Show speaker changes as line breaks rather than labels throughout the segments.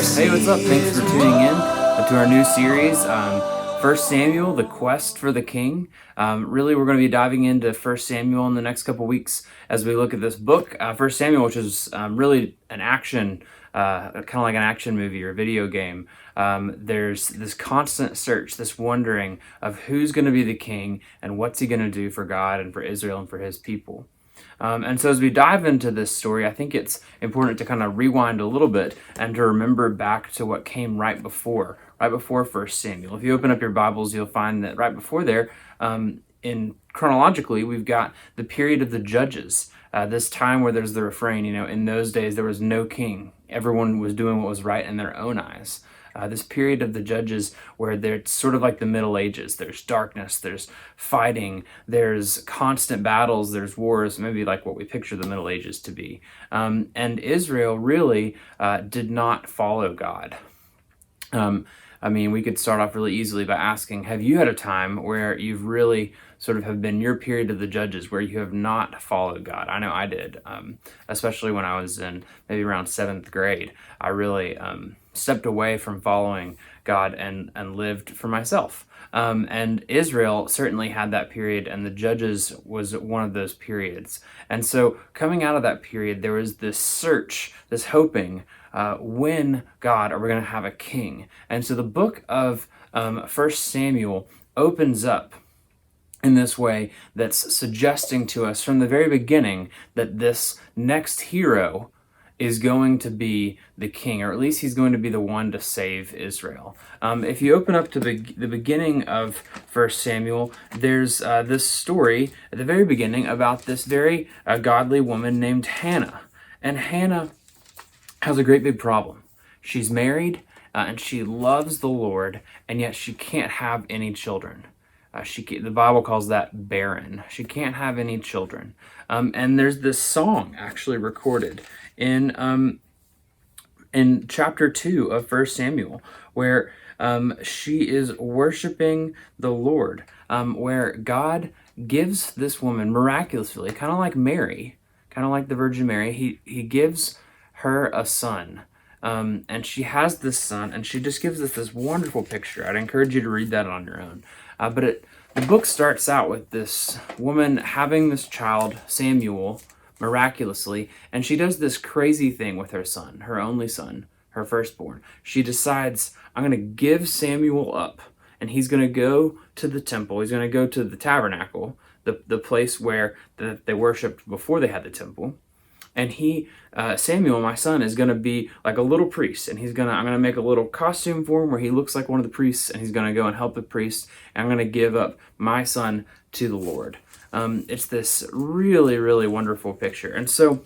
Hey, what's up? Thanks for tuning in to our new series, 1 Samuel, The Quest for the King. Really, we're going to be diving into 1 Samuel in the next couple weeks as we look at this book, 1 Samuel, which is really an action, kind of like an action movie or video game. There's this constant search, this wondering of who's going to be the king and what's he going to do for God and for Israel and for his people. And so as we dive into this story, I think it's important to kind of rewind a little bit and to remember back to what came right before 1 Samuel. If you open up your Bibles, you'll find that right before there, in chronologically, we've got the period of the Judges, this time where there's the refrain, in those days there was no king. Everyone was doing what was right in their own eyes. This period of the Judges where it's sort of like the Middle Ages. There's darkness, there's fighting, there's constant battles, there's wars, maybe like what we picture the Middle Ages to be. And Israel really did not follow God. We could start off really easily by asking, have you had a time where you've really sort of have been your period of the Judges where you have not followed God? I know I did, especially when I was in maybe around 7th grade. I really stepped away from following God and lived for myself. And Israel certainly had that period, and the Judges was one of those periods. And so coming out of that period, there was this search, this hoping, when, God, are we going to have a king? And so the book of 1 Samuel opens up in this way that's suggesting to us from the very beginning that this next hero is going to be the king, or at least he's going to be the one to save Israel. If you open up to the beginning of 1 Samuel, there's this story at the very beginning about this very godly woman named Hannah. And Hannah has a great big problem. She's married and she loves the Lord, and yet she can't have any children. The Bible calls that barren. She can't have any children. And there's this song actually recorded in chapter 2 of 1 Samuel where she is worshiping the Lord, where God gives this woman miraculously, kind of like Mary, kind of like the Virgin Mary, he gives her a son. And she has this son, and she just gives us this wonderful picture. I'd encourage you to read that on your own. The book starts out with this woman having this child, Samuel, miraculously, and she does this crazy thing with her son, her only son, her firstborn. She decides, I'm going to give Samuel up, and he's going to go to the temple. He's going to go to the tabernacle, the place where they worshipped before they had the temple. And Samuel, my son, is going to be like a little priest, and I'm going to make a little costume for him where he looks like one of the priests, and he's going to go and help the priest, and I'm going to give up my son to the Lord. It's this really, really wonderful picture. And so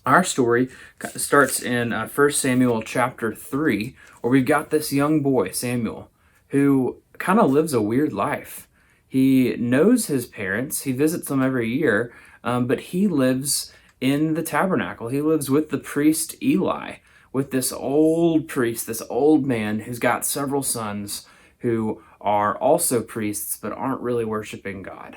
our story starts in 1 Samuel chapter 3, where we've got this young boy, Samuel, who kind of lives a weird life. He knows his parents, he visits them every year, but he lives in the tabernacle. He lives with the priest Eli, with this old priest, this old man who's got several sons who are also priests but aren't really worshiping God.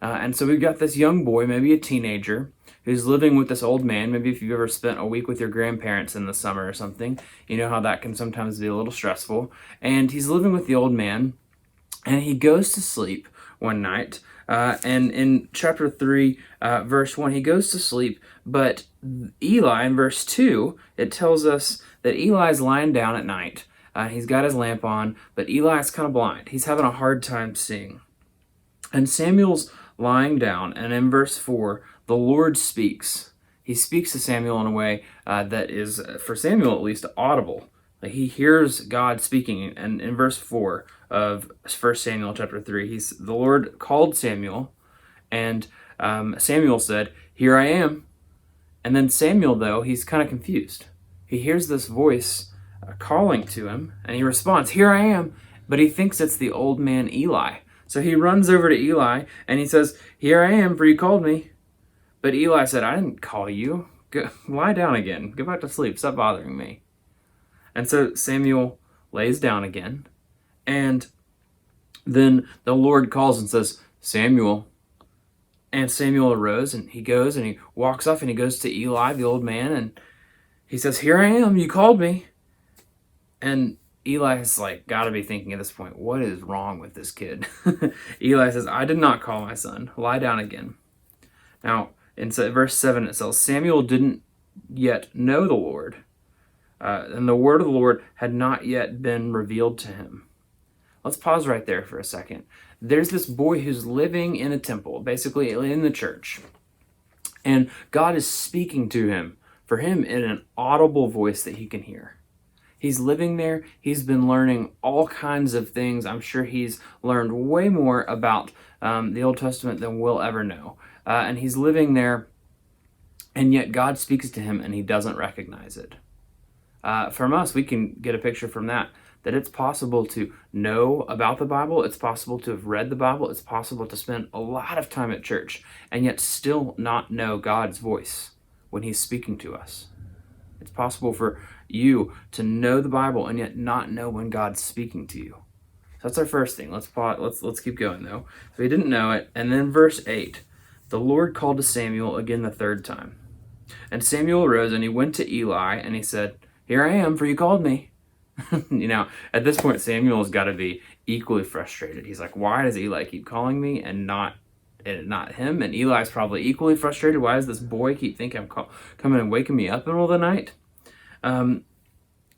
And so we've got this young boy, maybe a teenager, who's living with this old man. Maybe if you've ever spent a week with your grandparents in the summer or something, you know how that can sometimes be a little stressful. And he's living with the old man, and he goes to sleep one night. And in chapter 3, verse 1, he goes to sleep, but Eli, in verse 2, it tells us that Eli's lying down at night. He's got his lamp on, but Eli's kind of blind. He's having a hard time seeing. And Samuel's lying down, and in verse 4, the Lord speaks. He speaks to Samuel in a way that is, for Samuel at least, audible. Like he hears God speaking, and in verse 4 of 1 Samuel chapter 3, the Lord called Samuel, and Samuel said, "Here I am." And then Samuel, though, he's kind of confused. He hears this voice calling to him, and he responds, "Here I am," but he thinks it's the old man Eli. So he runs over to Eli, and he says, "Here I am, for you called me." But Eli said, "I didn't call you. Go, lie down again. Go back to sleep. Stop bothering me." And so Samuel lays down again, and then the Lord calls and says, "Samuel." And Samuel arose, and he goes, and he walks off, and he goes to Eli, the old man, and he says, "Here I am, you called me." And Eli's like, got to be thinking at this point, what is wrong with this kid? Eli says, I did not call my son. Lie down again. Now, in verse 7, it says, Samuel didn't yet know the Lord, and the word of the Lord had not yet been revealed to him. Let's pause right there for a second. There's this boy who's living in a temple, basically in the church, and God is speaking to him, for him in an audible voice that he can hear. He's living there. He's been learning all kinds of things. I'm sure he's learned way more about the Old Testament than we'll ever know. And he's living there, and yet God speaks to him and he doesn't recognize it. From us, we can get a picture from that it's possible to know about the Bible. It's possible to have read the Bible. It's possible to spend a lot of time at church and yet still not know God's voice when he's speaking to us. It's possible for you to know the Bible and yet not know when God's speaking to you. So that's our first thing. Let's pause. Let's keep going though. So he didn't know it. And then verse 8, the Lord called to Samuel again the third time. And Samuel arose and he went to Eli and he said, here I am, for you called me. At this point, Samuel's got to be equally frustrated. He's like, why does Eli keep calling me and not him? And Eli's probably equally frustrated. Why does this boy keep thinking I'm coming and waking me up in the middle of the night? And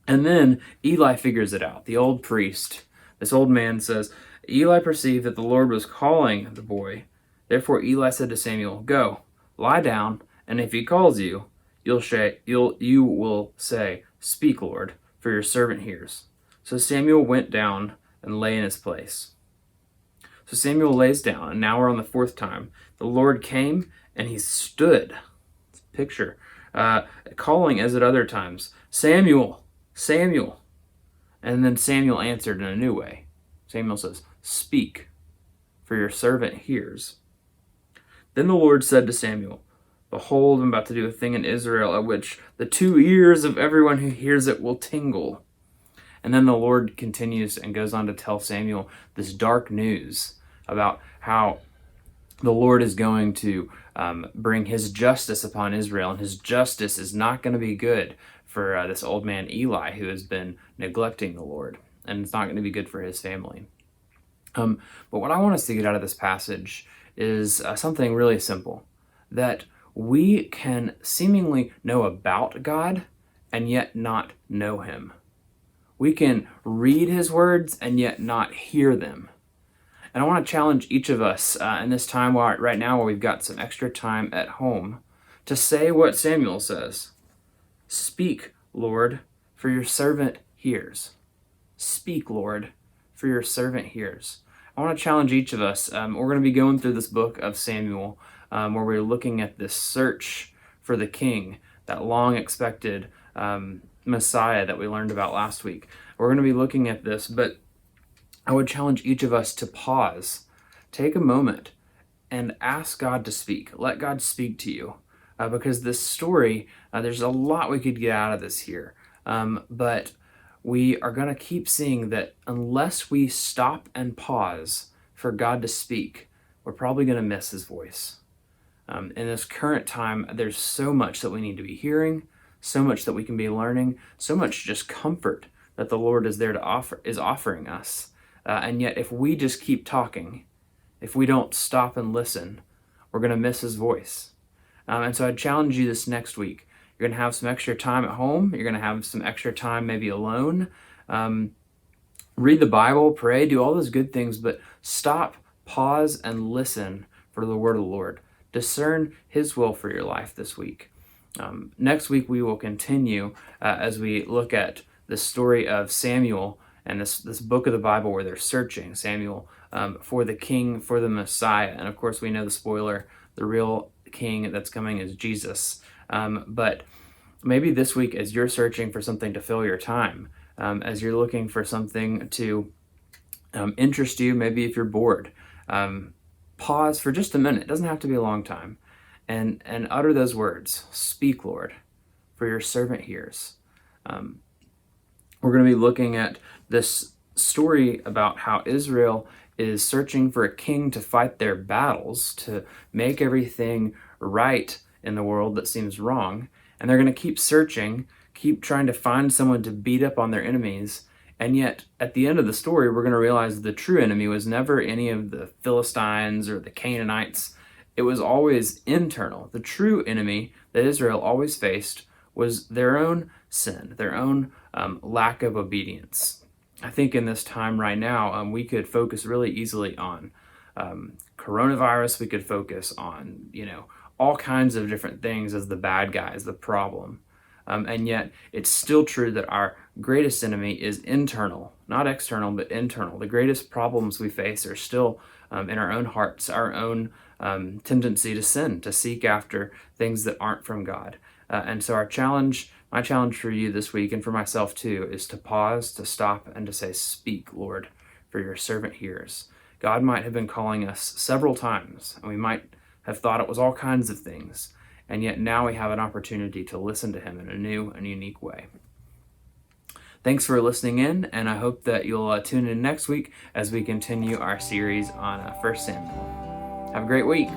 then Eli figures it out. The old priest, this old man says, Eli perceived that the Lord was calling the boy. Therefore Eli said to Samuel, go, lie down, and if he calls you, you will say, speak, Lord, for your servant hears. So Samuel went down and lay in his place. So Samuel lays down, and now we're on the fourth time. The Lord came, and he stood. Picture. Calling as at other times, Samuel, Samuel. And then Samuel answered in a new way. Samuel says, speak, for your servant hears. Then the Lord said to Samuel, behold, I'm about to do a thing in Israel at which the 2 ears of everyone who hears it will tingle. And then the Lord continues and goes on to tell Samuel this dark news about how the Lord is going to bring his justice upon Israel, and his justice is not going to be good for this old man Eli, who has been neglecting the Lord, and it's not going to be good for his family. But what I want us to get out of this passage is something really simple, that we can seemingly know about God and yet not know him. We can read his words and yet not hear them. And I want to challenge each of us in this time right now where we've got some extra time at home to say what Samuel says. Speak, Lord, for your servant hears. Speak, Lord, for your servant hears. I want to challenge each of us. We're going to be going through this book of Samuel where we're looking at this search for the king, that long-expected Messiah that we learned about last week. We're going to be looking at this, but I would challenge each of us to pause, take a moment, and ask God to speak. Let God speak to you, because this story, there's a lot we could get out of this here, but we are going to keep seeing that unless we stop and pause for God to speak, we're probably going to miss his voice. In this current time, there's so much that we need to be hearing, so much that we can be learning, so much just comfort that the Lord is there to offering us. And yet, if we just keep talking, if we don't stop and listen, we're going to miss his voice. And so I'd challenge you this next week. You're going to have some extra time at home. You're going to have some extra time maybe alone. Read the Bible, pray, do all those good things, but stop, pause, and listen for the word of the Lord. Discern his will for your life this week. Next week, we will continue as we look at the story of Samuel and this book of the Bible where they're searching Samuel for the king, for the Messiah. And of course, we know the spoiler, the real king that's coming is Jesus. But maybe this week, as you're searching for something to fill your time, as you're looking for something to interest you, maybe if you're bored, pause for just a minute. It doesn't have to be a long time. And utter those words, speak, Lord, for your servant hears. We're going to be looking at this story about how Israel is searching for a king to fight their battles, to make everything right in the world that seems wrong. And they're going to keep searching. keep trying to find someone to beat up on their enemies. And yet, at the end of the story, we're going to realize the true enemy was never any of the Philistines or the Canaanites. It was always internal. The true enemy that Israel always faced was their own sin, their own lack of obedience. I think in this time right now, we could focus really easily on coronavirus. We could focus on, all kinds of different things as the bad guys, the problem. And yet, it's still true that our greatest enemy is internal, not external, but internal. The greatest problems we face are still in our own hearts, our own tendency to sin, to seek after things that aren't from God. And so my challenge for you this week, and for myself too, is to pause, to stop, and to say, "Speak, Lord, for your servant hears." God might have been calling us several times, and we might have thought it was all kinds of things. And yet now we have an opportunity to listen to him in a new and unique way. Thanks for listening in, and I hope that you'll tune in next week as we continue our series on 1 Samuel. Have a great week.